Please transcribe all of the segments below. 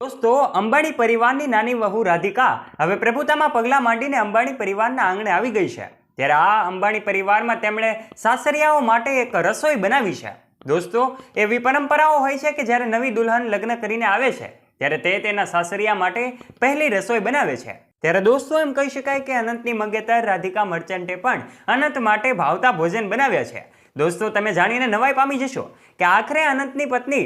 દોસ્તો, અંબાણી પરિવારની નાની વહુ રાધિકા હવે પ્રભુતામાં પગલાં માંડીને અંબાણી પરિવારના આંગણે આવી ગઈ છે। ત્યારે આ અંબાણી પરિવારમાં તેમણે સાસરિયાઓ માટે એક રસોઈ બનાવી છે। દોસ્તો, એવી પરંપરાઓ હોય છે કે જ્યારે નવી દુલ્હન લગ્ન કરીને આવે છે ત્યારે તે તેના સાસરિયા માટે પહેલી રસોઈ બનાવે છે। ત્યારે દોસ્તો, એમ કહી શકાય કે અનંતની મંગેતર રાધિકા મર્ચન્ટે પણ અનંત માટે ભાવતા ભોજન બનાવ્યા છે। દોસ્તો, તમે જાણીને નવાઈ પામી જશો કે આખરે અનંતની પત્ની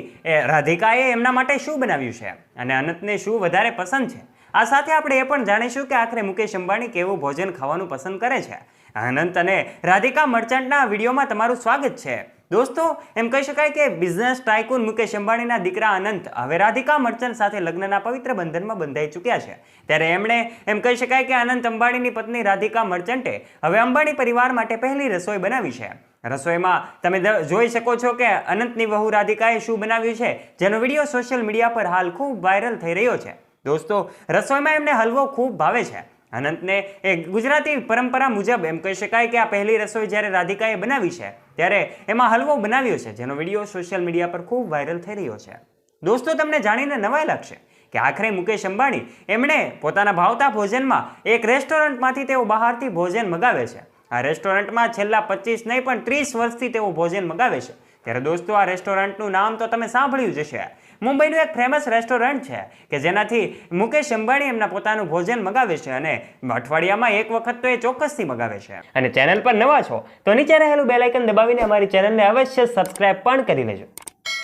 રાધિકાએ એમના માટે શું બનાવ્યું છે અને અનંતને શું વધારે પસંદ છે। આ સાથે આપણે એ પણ જાણીશું કે આખરે મુકેશ અંબાણી કેવું ભોજન ખાવાનું પસંદ કરે છે। અનંત અને રાધિકા મર્ચન્ટના વિડીયોમાં તમારું સ્વાગત છે। દોસ્તો, એમ કહી શકાય કે બિઝનેસ ટાઇકૂન મુકેશ અંબાણીના દીકરા અનંત હવે રાધિકા મર્ચન્ટ સાથે લગ્નના પવિત્ર બંધનમાં બંધાઈ ચૂક્યા છે। ત્યારે એમણે એમ કહી શકાય કે અનંત અંબાણીની પત્ની રાધિકા મર્ચન્ટે હવે અંબાણી પરિવાર માટે પહેલી રસોઈ બનાવી છે। રસોઈમાં તમે જોઈ શકો છો કે અનંતની વહુ રાધિકાએ શું બનાવ્યું છે, જેનો વિડીયો સોશિયલ મીડિયા પર હાલ ખૂબ વાયરલ થઈ રહ્યો છે। દોસ્તો, રસોઈમાં એમને હલવો ખૂબ ભાવે છે। અનંતને એક ગુજરાતી પરંપરા મુજબ એમ કહી શકાય કે આ પહેલી રસોઈ જ્યારે રાધિકાએ બનાવી છે ત્યારે એમાં હલવો બનાવ્યો છે, જેનો વિડીયો સોશિયલ મીડિયા પર ખૂબ વાયરલ થઈ રહ્યો છે। દોસ્તો, તમને જાણીને નવાઈ લાગશે કે આખરે મુકેશ અંબાણી એમણે પોતાના ભાવતા ભોજનમાં એક રેસ્ટોરન્ટમાંથી તેઓ બહારથી ભોજન મગાવે છે। આ રેસ્ટોરન્ટમાં છેલ્લા 25 નહીં પણ 30 વર્ષથી તેઓ ભોજન મગાવે છે। ત્યારે દોસ્તો, આ રેસ્ટોરન્ટનું નામ તો તમે સાંભળ્યું જ હશે। મુંબઈનું એક ફેમસ રેસ્ટોરન્ટ છે કે જેનાથી મુકેશ અંબાણી એમના પોતાનું ભોજન મગાવે છે અને અઠવાડિયામાં એક વખત તો એ ચોક્કસથી મગાવે છે। અને ચેનલ પર નવા છો તો નીચે રહેલું બેલ આઇકન દબાવીને અમારી ચેનલને અવશ્ય સબસ્ક્રાઇબ પણ કરી લેજો।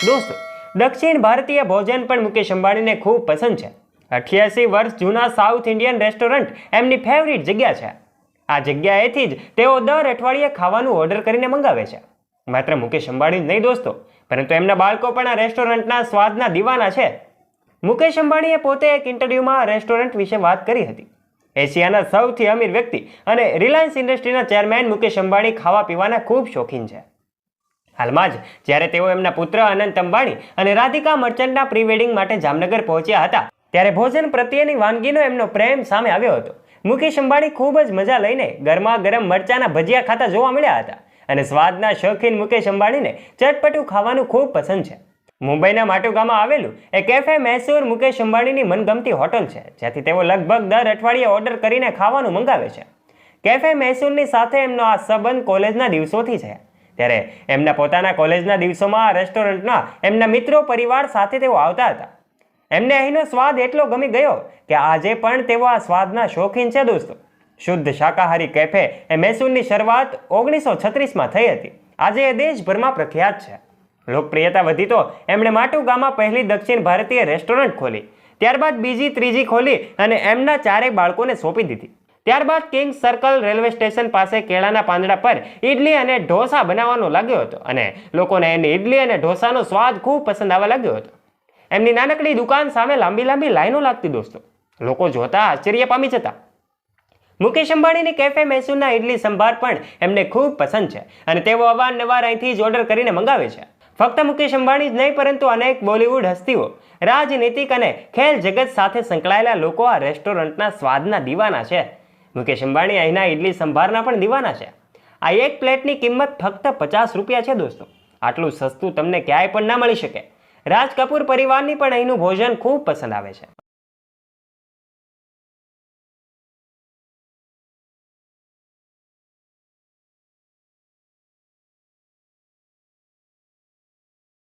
દોસ્તો, દક્ષિણ ભારતીય ભોજન પણ મુકેશ અંબાણીને ખૂબ પસંદ છે। 88 વર્ષ જૂના સાઉથ ઇન્ડિયન રેસ્ટોરન્ટ એમની ફેવરિટ જગ્યા છે। આ જગ્યાએથી જ તેઓ દર અઠવાડિયે ખાવાનું ઓર્ડર કરીને મંગાવે છે। માત્ર મુકેશ અંબાણી જ નહીં દોસ્તો, પરંતુ એમના બાળકો પણ આ રેસ્ટોરન્ટના સ્વાદના દીવાના છે। મુકેશ અંબાણીએ પોતે એક ઇન્ટરવ્યુમાં આ રેસ્ટોરન્ટ વિશે વાત કરી હતી। એશિયાના સૌથી અમીર વ્યક્તિ અને રિલાયન્સ ઇન્ડસ્ટ્રીના ચેરમેન મુકેશ અંબાણી ખાવા પીવાના ખૂબ શોખીન છે। હાલમાં જ જ્યારે તેઓ એમના પુત્ર અનંત અંબાણી અને રાધિકા મર્ચન્ટના પ્રી વેડિંગ માટે જામનગર પહોંચ્યા હતા ત્યારે ભોજન પ્રત્યેની વાનગીનો એમનો પ્રેમ સામે આવ્યો હતો। મુકેશ અંબાણી ખૂબ જ મજા લઈને ગરમા ગરમ મરચાના ભજીયા ખાતા જોવા મળ્યા હતા અને સ્વાદના શોખીન મુકેશ અંબાણીને ચટપટું ખાવાનું ખૂબ પસંદ છે। મુંબઈના માટુગામાં આવેલું એ કેફે મૈસૂર મુકેશ અંબાણીની મનગમતી હોટલ છે, જ્યાંથી તેઓ લગભગ દર અઠવાડિયે ઓર્ડર કરીને ખાવાનું મંગાવે છે। કેફે મૈસૂરની સાથે એમનો આ સંબંધ કોલેજના દિવસોથી છે। ત્યારે એમના પોતાના કોલેજના દિવસોમાં આ રેસ્ટોરન્ટના એમના મિત્રો પરિવાર સાથે તેઓ આવતા હતા। એમને અહીંનો સ્વાદ એટલો ગમી ગયો કે આજે પણ તેઓ આ સ્વાદના શોખીન છે। દોસ્તો, શુદ્ધ શાકાહારી કેફે એ મૈસૂરની શરૂઆત 1936માં થઈ હતી। આજે એ દેશભરમાં પ્રખ્યાત છે। લોકપ્રિયતા વધી તો એમણે માટુગામાં પહેલી દક્ષિણ ભારતીય રેસ્ટોરન્ટ ખોલી, ત્યારબાદ બીજી, ત્રીજી ખોલી અને એમના 4 બાળકોને સોંપી દીધી। ત્યારબાદ કિંગ્સ સર્કલ રેલવે સ્ટેશન પાસે કેળાના પાંદડા પર ઇડલી અને ઢોસા બનાવવાનો લાગ્યો હતો અને લોકોને એની ઇડલી અને ઢોસાનો સ્વાદ ખૂબ પસંદ આવવા લાગ્યો હતો। એમની નાનકડી દુકાન સામે લાંબી લાંબી લાઈનો લાગતી દોસ્તો, લોકો જોતા આશ્ચર્ય પામી જતા। મુકેશ અંબાણીની કેફે મૈસૂરના ઇડલી સંભાર પણ એમને ખૂબ પસંદ છે અને તેઓ અવારનવાર અહીંથી જ ઓર્ડર કરીને મંગાવે છે। ફક્ત મુકેશ અંબાણી જ નહીં પરંતુ અનેક બોલિવૂડ હસ્તીઓ, રાજનીતિક અને ખેલ જગત સાથે સંકળાયેલા લોકો આ રેસ્ટોરન્ટના સ્વાદના દીવાના છે। મુકેશ અંબાણી અહીંના ઇડલી સંભારના પણ દીવાના છે। આ એક પ્લેટની કિંમત ફક્ત 50 રૂપિયા છે દોસ્તો। આટલું સસ્તું તમને ક્યાંય પણ ના મળી શકે। રાજ કપૂર પરિવારની પણ અહીંનું ભોજન ખૂબ પસંદ આવે છે।